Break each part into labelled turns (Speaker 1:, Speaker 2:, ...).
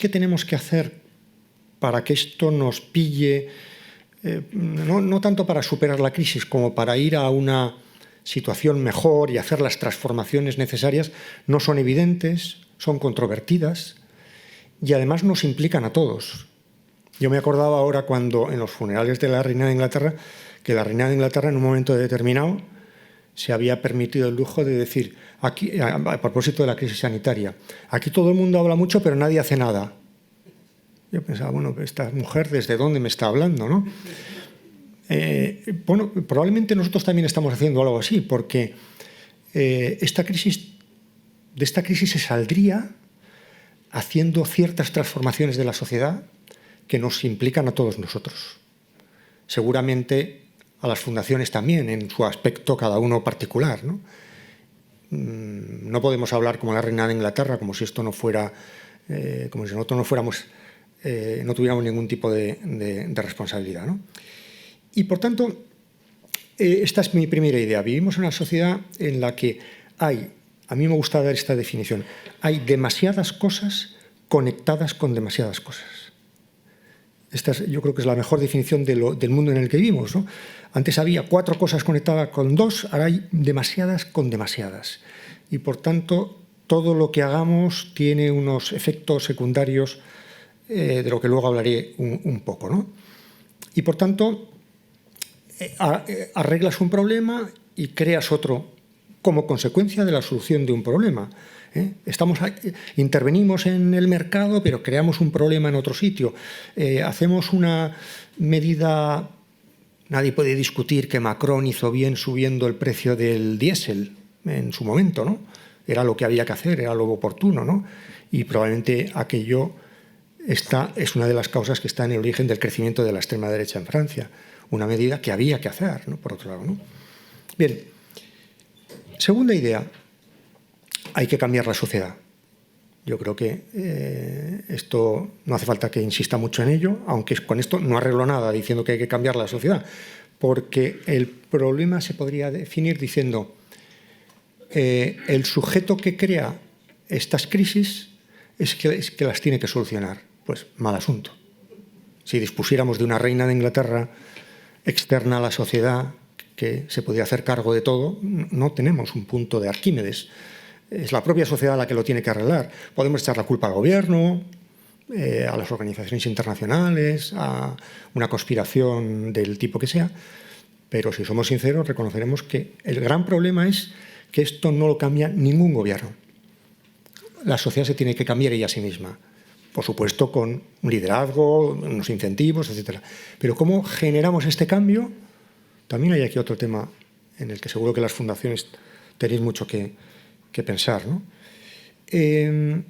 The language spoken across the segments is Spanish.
Speaker 1: que tenemos que hacer para que esto nos pille, no tanto para superar la crisis como para ir a una situación mejor y hacer las transformaciones necesarias, no son evidentes, son controvertidas y además nos implican a todos. Yo me acordaba ahora cuando en los funerales de la reina de Inglaterra, que la reina de Inglaterra en un momento determinado se había permitido el lujo de decir, aquí, a propósito de la crisis sanitaria, aquí todo el mundo habla mucho pero nadie hace nada. Yo pensaba, bueno, esta mujer, ¿desde dónde me está hablando, no? Bueno, probablemente nosotros también estamos haciendo algo así, porque de esta crisis se saldría haciendo ciertas transformaciones de la sociedad que nos implican a todos nosotros. Seguramente a las fundaciones también, en su aspecto cada uno particular, ¿no? No podemos hablar como la reina de Inglaterra, como si esto no fuera, como si nosotros no tuviéramos ningún tipo de responsabilidad, ¿no? Y por tanto, esta es mi primera idea. Vivimos en una sociedad en la que hay, a mí me gusta dar esta definición, hay demasiadas cosas conectadas con demasiadas cosas. Esta yo creo que es la mejor definición del mundo en el que vivimos, ¿no? Antes había 4 cosas conectadas con 2, ahora hay demasiadas con demasiadas. Y por tanto, todo lo que hagamos tiene unos efectos secundarios de lo que luego hablaré un poco, ¿no? Y por tanto, arreglas un problema y creas otro como consecuencia de la solución de un problema. Intervenimos en el mercado, pero creamos un problema en otro sitio. Hacemos una medida... Nadie puede discutir que Macron hizo bien subiendo el precio del diésel en su momento, ¿no? Era lo que había que hacer, era lo oportuno, ¿no? Y probablemente aquello es una de las causas que está en el origen del crecimiento de la extrema derecha en Francia. Una medida que había que hacer, ¿no? Por otro lado, ¿no? Bien, segunda idea. Hay que cambiar la sociedad. Yo creo que esto no hace falta que insista mucho en ello, aunque con esto no arreglo nada diciendo que hay que cambiar la sociedad, porque el problema se podría definir diciendo el sujeto que crea estas crisis es que las tiene que solucionar. Pues mal asunto. Si dispusiéramos de una reina de Inglaterra externa a la sociedad que se podía hacer cargo de todo, no tenemos un punto de Arquímedes. Es la propia sociedad la que lo tiene que arreglar. Podemos echar la culpa al gobierno, a las organizaciones internacionales, a una conspiración del tipo que sea, pero si somos sinceros reconoceremos que el gran problema es que esto no lo cambia ningún gobierno. La sociedad se tiene que cambiar ella a sí misma, por supuesto con un liderazgo, unos incentivos, etc. Pero ¿cómo generamos este cambio? También hay aquí otro tema en el que seguro que las fundaciones tenéis mucho que pensar, ¿no? En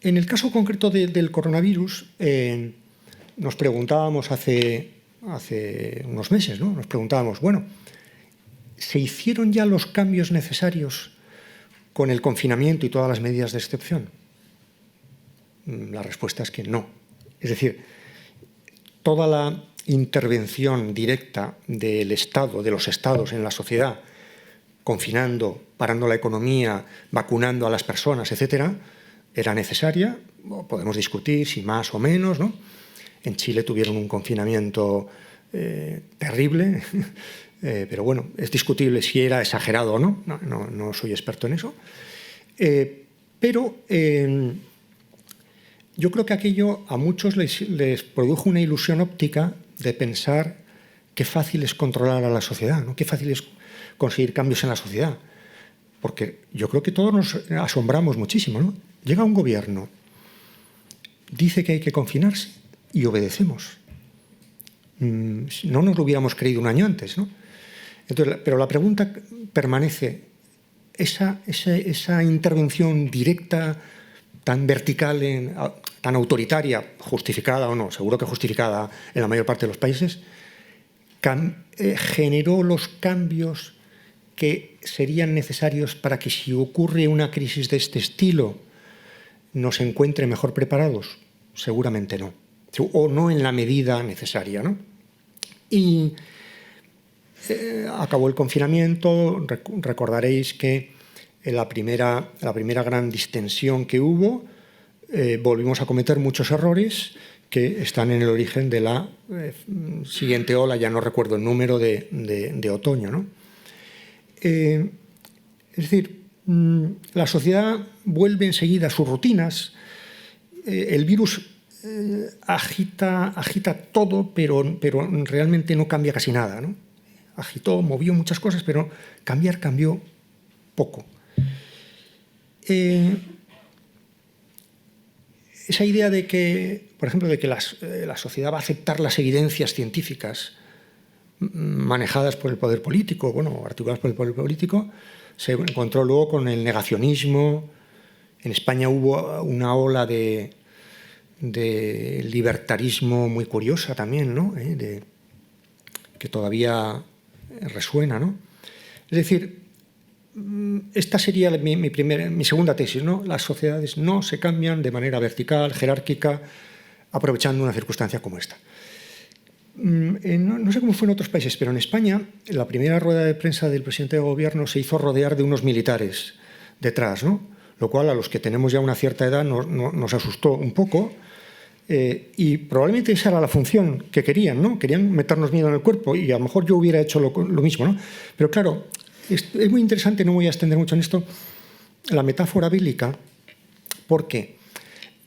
Speaker 1: el caso concreto del coronavirus, nos preguntábamos hace unos meses, ¿no? Nos preguntábamos, bueno, ¿se hicieron ya los cambios necesarios con el confinamiento y todas las medidas de excepción? La respuesta es que no. Es decir, toda la intervención directa del Estado, de los Estados en la sociedad, confinando, parando la economía, vacunando a las personas, etcétera, era necesaria. Podemos discutir si más o menos, ¿no? En Chile tuvieron un confinamiento terrible, pero bueno, es discutible si era exagerado o no. No soy experto en eso. Pero yo creo que aquello a muchos les produjo una ilusión óptica de pensar qué fácil es controlar a la sociedad, ¿no? Qué fácil es conseguir cambios en la sociedad. Porque yo creo que todos nos asombramos muchísimo, ¿no? Llega un gobierno, dice que hay que confinarse y obedecemos. No nos lo hubiéramos creído un año antes, ¿no? Entonces, pero la pregunta permanece, esa intervención directa, tan vertical, tan autoritaria, justificada o no, seguro que justificada en la mayor parte de los países, generó los cambios que serían necesarios para que si ocurre una crisis de este estilo nos encuentre mejor preparados? Seguramente no, o no en la medida necesaria, ¿no? Y acabó el confinamiento. Recordaréis que en la primera gran distensión que hubo, volvimos a cometer muchos errores que están en el origen de la siguiente ola, ya no recuerdo el número, de otoño, ¿no? Es decir, la sociedad vuelve enseguida a sus rutinas, el virus agita todo, pero realmente no cambia casi nada, ¿no? Agitó, movió muchas cosas, pero cambió poco. Esa idea de que, por ejemplo, de que la sociedad va a aceptar las evidencias científicas manejadas por el poder político, bueno, articuladas por el poder político, se encontró luego con el negacionismo. En España hubo una ola de libertarismo muy curiosa también, ¿no? Que todavía resuena, ¿no? Es decir, esta sería mi segunda tesis, ¿no? Las sociedades no se cambian de manera vertical, jerárquica, aprovechando una circunstancia como esta. No sé cómo fue en otros países, pero en España la primera rueda de prensa del presidente de gobierno se hizo rodear de unos militares detrás, ¿no? Lo cual a los que tenemos ya una cierta edad nos asustó un poco, y probablemente esa era la función que querían, ¿no? Querían meternos miedo en el cuerpo, y a lo mejor yo hubiera hecho lo mismo, ¿no? Pero claro, es muy interesante, no voy a extender mucho en esto, la metáfora bíblica, porque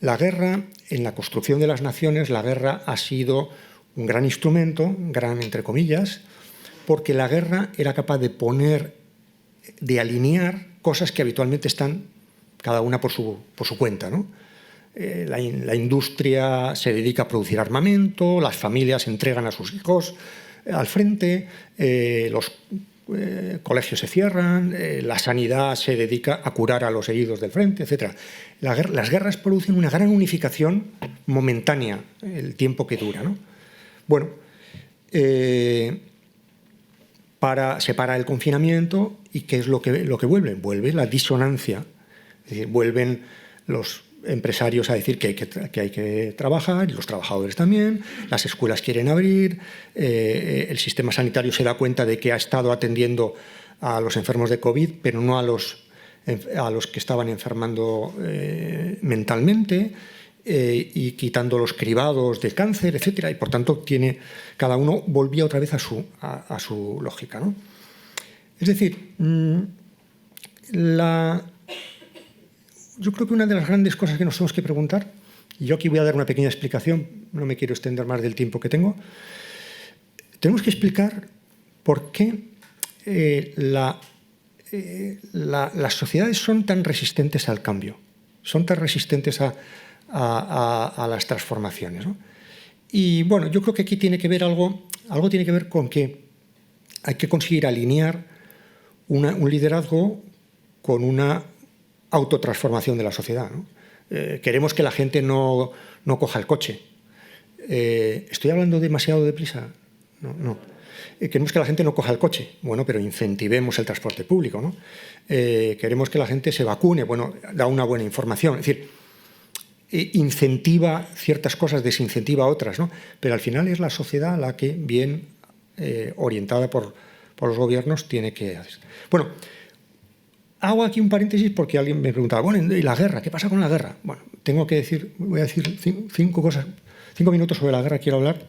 Speaker 1: la guerra, en la construcción de las naciones, la guerra ha sido un gran instrumento, gran entre comillas, porque la guerra era capaz de alinear cosas que habitualmente están cada una por su cuenta, ¿no? La industria se dedica a producir armamento, las familias entregan a sus hijos al frente, los colegios se cierran, la sanidad se dedica a curar a los heridos del frente, etc. Las guerras producen una gran unificación momentánea, el tiempo que dura, ¿no? Bueno, se para el confinamiento, y ¿qué es lo que vuelve? Vuelve la disonancia. Es decir, vuelven los empresarios a decir que hay que trabajar, y los trabajadores también, las escuelas quieren abrir, el sistema sanitario se da cuenta de que ha estado atendiendo a los enfermos de COVID, pero no a los que estaban enfermando mentalmente, y quitando los cribados del cáncer, etcétera, y por tanto cada uno volvía otra vez a su lógica, ¿no? Es decir, yo creo que una de las grandes cosas que nos tenemos que preguntar, y yo aquí voy a dar una pequeña explicación, no me quiero extender más del tiempo que tengo, tenemos que explicar por qué las sociedades son tan resistentes al cambio, son tan resistentes a las transformaciones, ¿no? Y bueno, yo creo que aquí tiene que ver algo tiene que ver con que hay que conseguir alinear un liderazgo con una autotransformación de la sociedad, ¿no? Queremos que la gente no coja el coche. ¿Estoy hablando demasiado deprisa? No. Queremos que la gente no coja el coche. Bueno, pero incentivemos el transporte público, ¿no? Queremos que la gente se vacune. Bueno, da una buena información. Es decir, incentiva ciertas cosas, desincentiva otras, ¿no? Pero al final es la sociedad la que, bien orientada por los gobiernos, tiene que hacer. Bueno, hago aquí un paréntesis porque alguien me preguntaba, bueno, ¿y la guerra? ¿Qué pasa con la guerra? Bueno, voy a decir 5 minutos sobre la guerra. Quiero hablar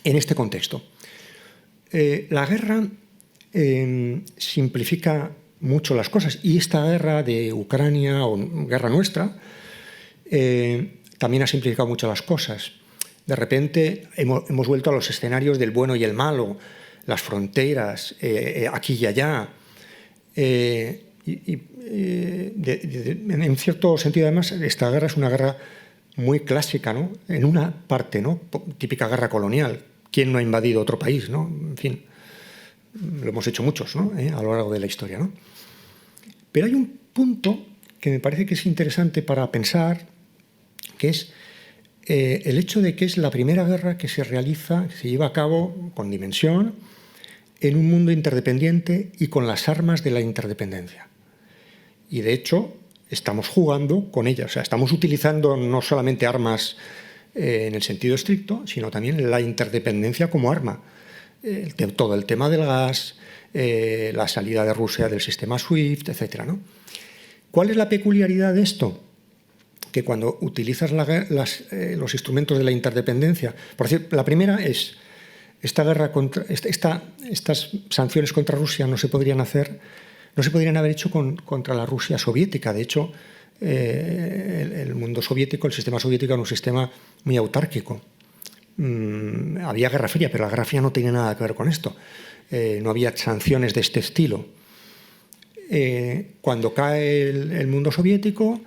Speaker 1: en este contexto. La guerra simplifica mucho las cosas, y esta guerra de Ucrania, o guerra nuestra, también ha simplificado mucho las cosas. De repente hemos vuelto a los escenarios del bueno y el malo, las fronteras, aquí y allá. En cierto sentido, además, esta guerra es una guerra muy clásica, ¿no? En una parte, ¿no? Típica guerra colonial. ¿Quién no ha invadido otro país, ¿no? En fin, lo hemos hecho muchos, ¿no? A lo largo de la historia, ¿no? Pero hay un punto que me parece que es interesante para pensar, que es el hecho de que es la primera guerra que se lleva a cabo con dimensión, en un mundo interdependiente y con las armas de la interdependencia. Y de hecho, estamos jugando con ellas. O sea, estamos utilizando no solamente armas en el sentido estricto, sino también la interdependencia como arma. todo el tema del gas, la salida de Rusia del sistema SWIFT, etc., ¿no? ¿Cuál es la peculiaridad de esto? Que cuando utilizas los instrumentos de la interdependencia, por decir, la primera es estas sanciones contra Rusia no se podrían haber hecho contra la Rusia soviética. De hecho, el mundo soviético, el sistema soviético era un sistema muy autárquico. Había Guerra Fría, pero la Guerra Fría no tenía nada que ver con esto. No había sanciones de este estilo. Cuando cae el mundo soviético,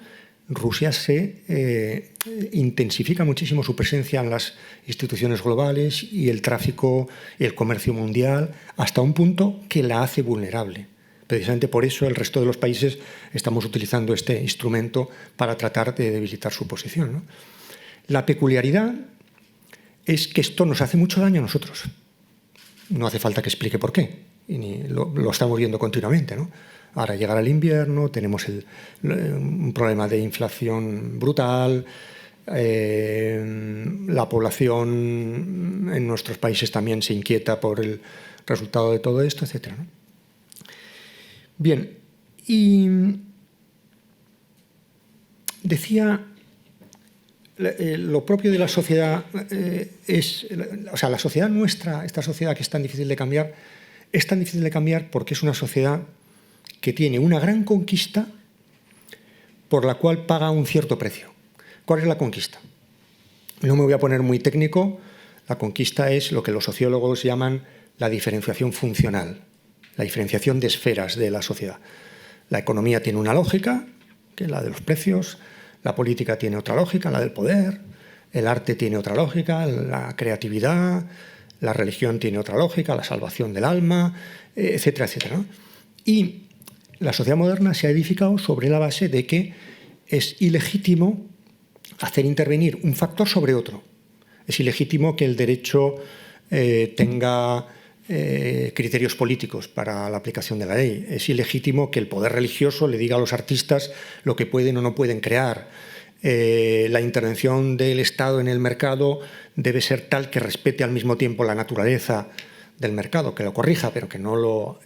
Speaker 1: Rusia se intensifica muchísimo su presencia en las instituciones globales y el tráfico y el comercio mundial hasta un punto que la hace vulnerable. Precisamente por eso el resto de los países estamos utilizando este instrumento para tratar de debilitar su posición, ¿no? La peculiaridad es que esto nos hace mucho daño a nosotros. No hace falta que explique por qué, y lo estamos viendo continuamente, ¿no? Ahora llegará el invierno, tenemos un problema de inflación brutal, la población en nuestros países también se inquieta por el resultado de todo esto, etc., ¿no? Bien, y decía, lo propio de la sociedad la sociedad nuestra, esta sociedad que es tan difícil de cambiar porque es una sociedad que tiene una gran conquista por la cual paga un cierto precio. ¿Cuál es la conquista? No me voy a poner muy técnico. La conquista es lo que los sociólogos llaman la diferenciación funcional, la diferenciación de esferas de la sociedad. La economía tiene una lógica, que es la de los precios, la política tiene otra lógica, la del poder, el arte tiene otra lógica, la creatividad, la religión tiene otra lógica, la salvación del alma, etcétera, etcétera, ¿no? Y la sociedad moderna se ha edificado sobre la base de que es ilegítimo hacer intervenir un factor sobre otro. Es ilegítimo que el derecho tenga criterios políticos para la aplicación de la ley. Es ilegítimo que el poder religioso le diga a los artistas lo que pueden o no pueden crear. La intervención del Estado en el mercado debe ser tal que respete al mismo tiempo la naturaleza del mercado, que lo corrija, pero que no lo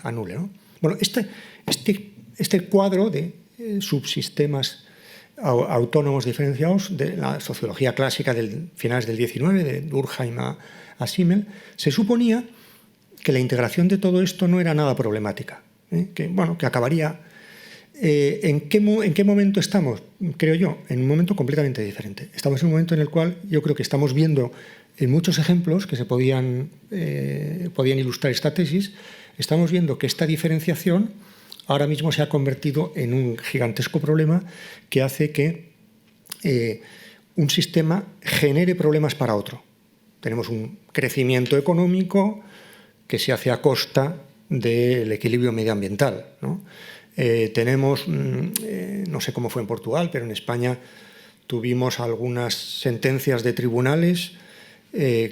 Speaker 1: anule, ¿no? Bueno, este cuadro de subsistemas autónomos diferenciados de la sociología clásica del finales del XIX, de Durkheim a Simmel, se suponía que la integración de todo esto no era nada problemática, que acabaría. ¿En qué momento estamos? Creo yo, en un momento completamente diferente. Estamos en un momento en el cual yo creo que estamos viendo en muchos ejemplos que se podían ilustrar esta tesis, estamos viendo que esta diferenciación ahora mismo se ha convertido en un gigantesco problema que hace que un sistema genere problemas para otro. Tenemos un crecimiento económico que se hace a costa del equilibrio medioambiental, ¿no? Tenemos, no sé cómo fue en Portugal, pero en España tuvimos algunas sentencias de tribunales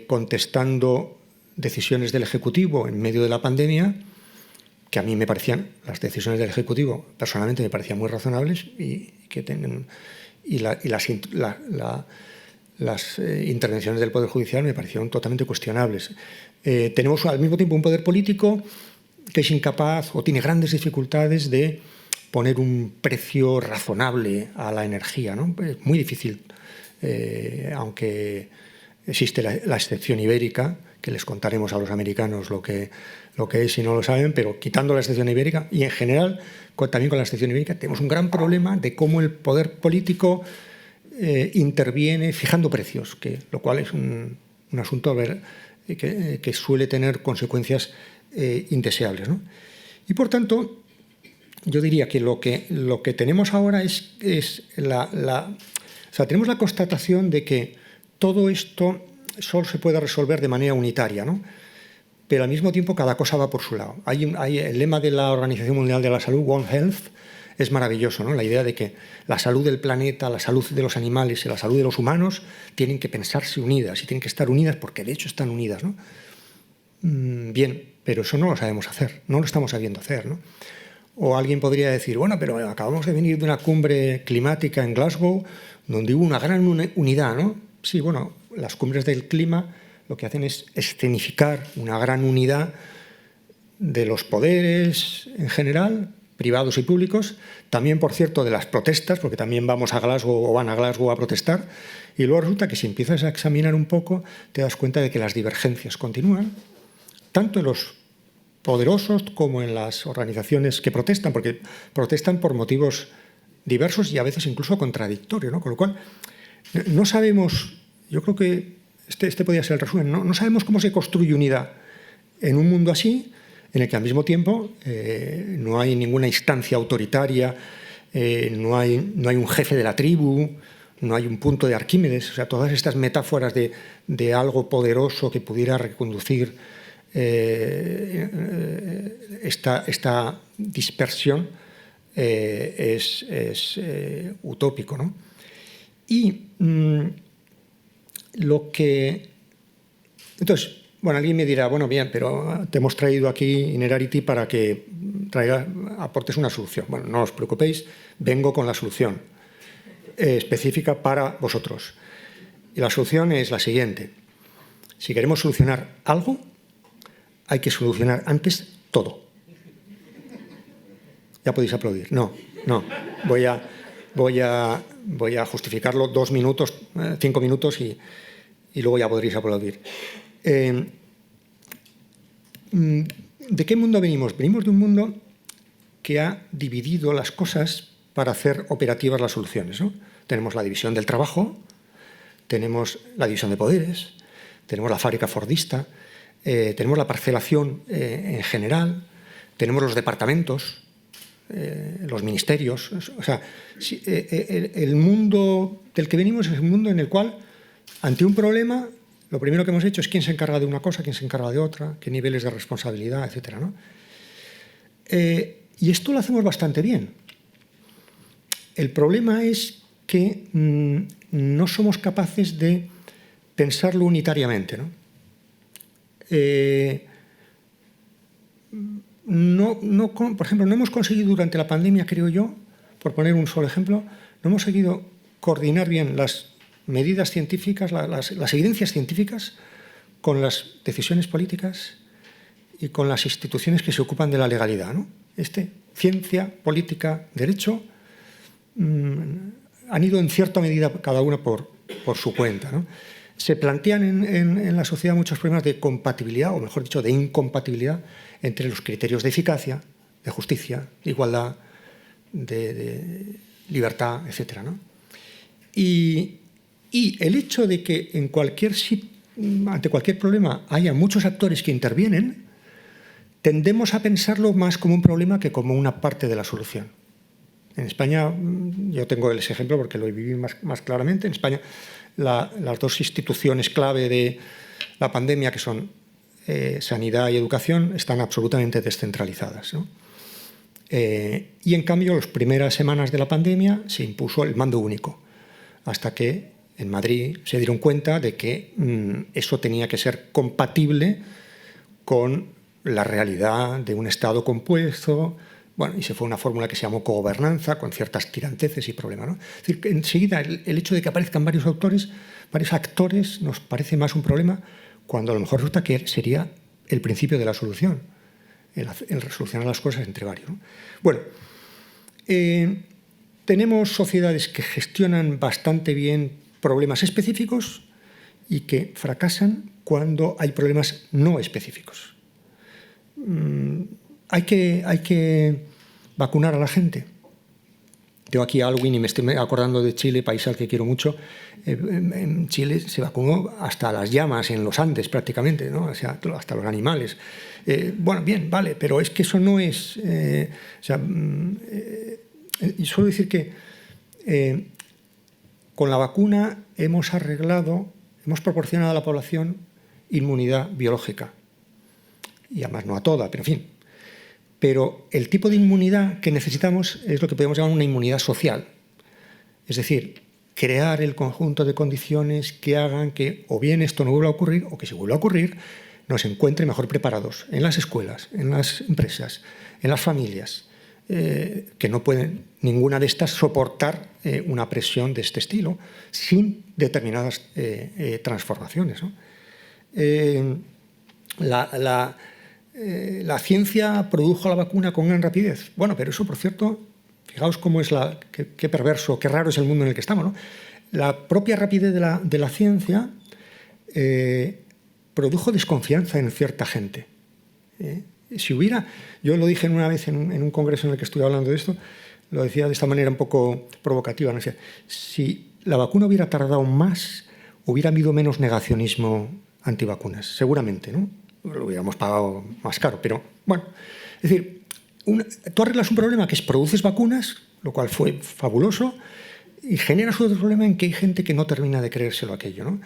Speaker 1: contestando decisiones del Ejecutivo en medio de la pandemia, que a mí me parecían, las decisiones del Ejecutivo personalmente me parecían muy razonables las intervenciones del Poder Judicial me parecieron totalmente cuestionables. Tenemos al mismo tiempo un poder político que es incapaz o tiene grandes dificultades de poner un precio razonable a la energía, ¿no? Es muy difícil, aunque existe la excepción ibérica, que les contaremos a los americanos lo que es si no lo saben, pero quitando la excepción ibérica y en general también con la excepción ibérica tenemos un gran problema de cómo el poder político interviene fijando precios, lo cual es un asunto que suele tener consecuencias indeseables, ¿no? Y por tanto, yo diría que lo que tenemos ahora es tenemos la constatación de que todo esto solo se puede resolver de manera unitaria, ¿no? Pero al mismo tiempo cada cosa va por su lado. Hay el lema de la Organización Mundial de la Salud, One Health, es maravilloso, ¿no? La idea de que la salud del planeta, la salud de los animales y la salud de los humanos tienen que pensarse unidas y tienen que estar unidas porque de hecho están unidas, ¿no? Bien, pero eso no lo sabemos hacer, no lo estamos sabiendo hacer, ¿no? O alguien podría decir, bueno, pero acabamos de venir de una cumbre climática en Glasgow donde hubo una gran unidad, ¿no? Sí, bueno, las cumbres del clima lo que hacen es escenificar una gran unidad de los poderes en general, privados y públicos, también, por cierto, de las protestas, porque también vamos a Glasgow o van a Glasgow a protestar, y luego resulta que si empiezas a examinar un poco, te das cuenta de que las divergencias continúan, tanto en los poderosos como en las organizaciones que protestan, porque protestan por motivos diversos y a veces incluso contradictorios, ¿no? Con lo cual, no sabemos, yo creo que este podría ser el resumen, no sabemos cómo se construye unidad en un mundo así, en el que al mismo tiempo no hay ninguna instancia autoritaria, no hay un jefe de la tribu, no hay un punto de Arquímedes, o sea, todas estas metáforas de algo poderoso que pudiera reconducir esta dispersión es utópico, ¿no? Y lo que... Entonces, bueno, alguien me dirá, bueno, bien, pero te hemos traído aquí Inerarity para que aportes una solución. Bueno, no os preocupéis, vengo con la solución específica para vosotros. Y la solución es la siguiente. Si queremos solucionar algo, hay que solucionar antes todo. Ya podéis aplaudir. No. Voy a justificarlo 2 minutos, 5 minutos y luego ya podréis aplaudir. ¿De qué mundo venimos? Venimos de un mundo que ha dividido las cosas para hacer operativas las soluciones, ¿no? Tenemos la división del trabajo, tenemos la división de poderes, tenemos la fábrica fordista, tenemos la parcelación en general, tenemos los departamentos, los ministerios. O sea, el mundo del que venimos es un mundo en el cual, ante un problema, lo primero que hemos hecho es quién se encarga de una cosa, quién se encarga de otra, qué niveles de responsabilidad, etcétera, ¿no? Y esto lo hacemos bastante bien. El problema es que no somos capaces de pensarlo unitariamente, ¿no? Por ejemplo, no hemos conseguido durante la pandemia, creo yo, por poner un solo ejemplo, no hemos conseguido coordinar bien las medidas científicas, las evidencias científicas con las decisiones políticas y con las instituciones que se ocupan de la legalidad, ¿no? Ciencia, política, derecho, han ido en cierta medida cada una por su cuenta, ¿no? Se plantean en la sociedad muchos problemas de compatibilidad, o mejor dicho, de incompatibilidad entre los criterios de eficacia, de justicia, de igualdad, de libertad, etcétera, ¿no? Y el hecho de que ante cualquier problema haya muchos actores que intervienen, tendemos a pensarlo más como un problema que como una parte de la solución. En España, yo tengo ese ejemplo porque lo viví más claramente, en España las dos instituciones clave de la pandemia, que son sanidad y educación, están absolutamente descentralizadas, ¿no? Y en cambio, las primeras semanas de la pandemia se impuso el mando único, hasta que en Madrid se dieron cuenta de que eso tenía que ser compatible con la realidad de un Estado compuesto. Bueno, y se fue una fórmula que se llamó cogobernanza, con ciertas tiranteces y problemas, ¿no? Es decir, que enseguida el hecho de que aparezcan varios actores, nos parece más un problema, cuando a lo mejor resulta que sería el principio de la solución, el resolucionar las cosas entre varios, ¿no? Bueno, tenemos sociedades que gestionan bastante bien problemas específicos y que fracasan cuando hay problemas no específicos. Hay que vacunar a la gente. Tengo aquí a Alwin y me estoy acordando de Chile, país al que quiero mucho. En Chile se vacunó hasta las llamas en los Andes prácticamente, ¿no? O sea, hasta los animales. Bueno, bien, vale, pero es que eso no es... y suelo decir que con la vacuna hemos proporcionado a la población inmunidad biológica. Y además no a toda, pero en fin. Pero el tipo de inmunidad que necesitamos es lo que podemos llamar una inmunidad social. Es decir, crear el conjunto de condiciones que hagan que o bien esto no vuelva a ocurrir o que si vuelva a ocurrir nos encuentre mejor preparados en las escuelas, en las empresas, en las familias, que no pueden ninguna de estas soportar una presión de este estilo sin determinadas transformaciones, ¿no? La ciencia produjo la vacuna con gran rapidez. Bueno, pero eso, por cierto, fijaos cómo es qué perverso, qué raro es el mundo en el que estamos, ¿no? La propia rapidez de la ciencia produjo desconfianza en cierta gente. Si hubiera, yo lo dije una vez en un congreso en el que estuve hablando de esto, lo decía de esta manera un poco provocativa, ¿no? Si la vacuna hubiera tardado más, hubiera habido menos negacionismo antivacunas, seguramente, ¿no? Lo hubiéramos pagado más caro, pero bueno, es decir, tú arreglas un problema que es produces vacunas, lo cual fue fabuloso, y generas otro problema en que hay gente que no termina de creérselo aquello, ¿no?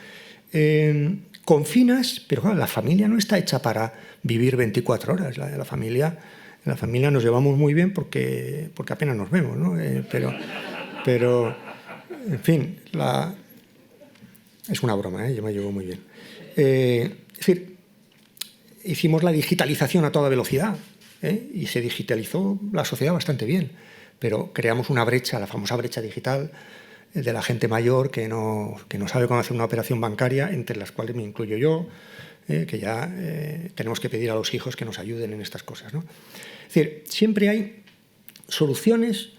Speaker 1: Confinas, pero claro, la familia no está hecha para vivir 24 horas. En la familia nos llevamos muy bien porque apenas nos vemos, ¿no? Pero en fin, es una broma, yo me llevo muy bien. Es decir, hicimos la digitalización a toda velocidad, y se digitalizó la sociedad bastante bien, pero creamos una brecha, la famosa brecha digital, de la gente mayor que no sabe cómo hacer una operación bancaria, entre las cuales me incluyo yo, que ya tenemos que pedir a los hijos que nos ayuden en estas cosas, ¿no? Es decir, siempre hay soluciones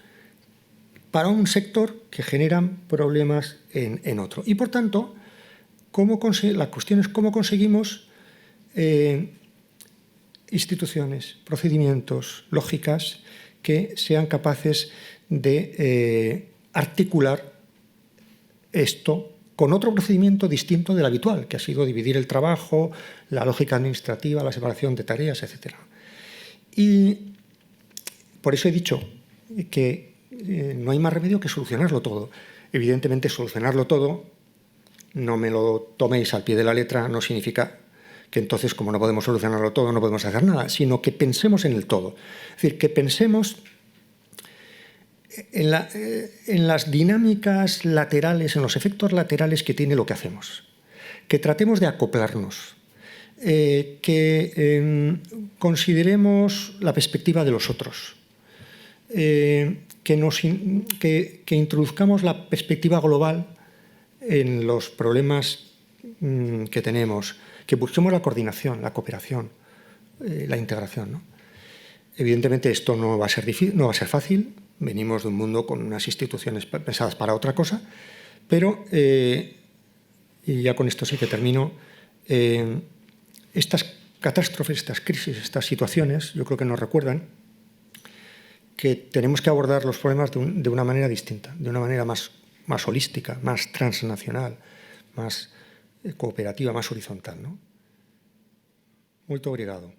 Speaker 1: para un sector que generan problemas en otro. Y, por tanto, la cuestión es cómo conseguimos instituciones, procedimientos, lógicas que sean capaces de articular esto con otro procedimiento distinto del habitual, que ha sido dividir el trabajo, la lógica administrativa, la separación de tareas, etc. Y por eso he dicho que no hay más remedio que solucionarlo todo. Evidentemente, solucionarlo todo, no me lo toméis al pie de la letra, no significa que entonces, como no podemos solucionarlo todo, no podemos hacer nada, sino que pensemos en el todo. Es decir, que pensemos en las dinámicas laterales, en los efectos laterales que tiene lo que hacemos. Que tratemos de acoplarnos, que consideremos la perspectiva de los otros, que introduzcamos la perspectiva global en los problemas que tenemos, que busquemos la coordinación, la cooperación, la integración, ¿no? Evidentemente esto no va a ser difícil, no va a ser fácil. Venimos de un mundo con unas instituciones pensadas para otra cosa, pero, y ya con esto sí que termino, estas catástrofes, estas crisis, estas situaciones, yo creo que nos recuerdan que tenemos que abordar los problemas de una manera distinta, de una manera más holística, más transnacional, más cooperativa, más horizontal, ¿no? Muito obrigado.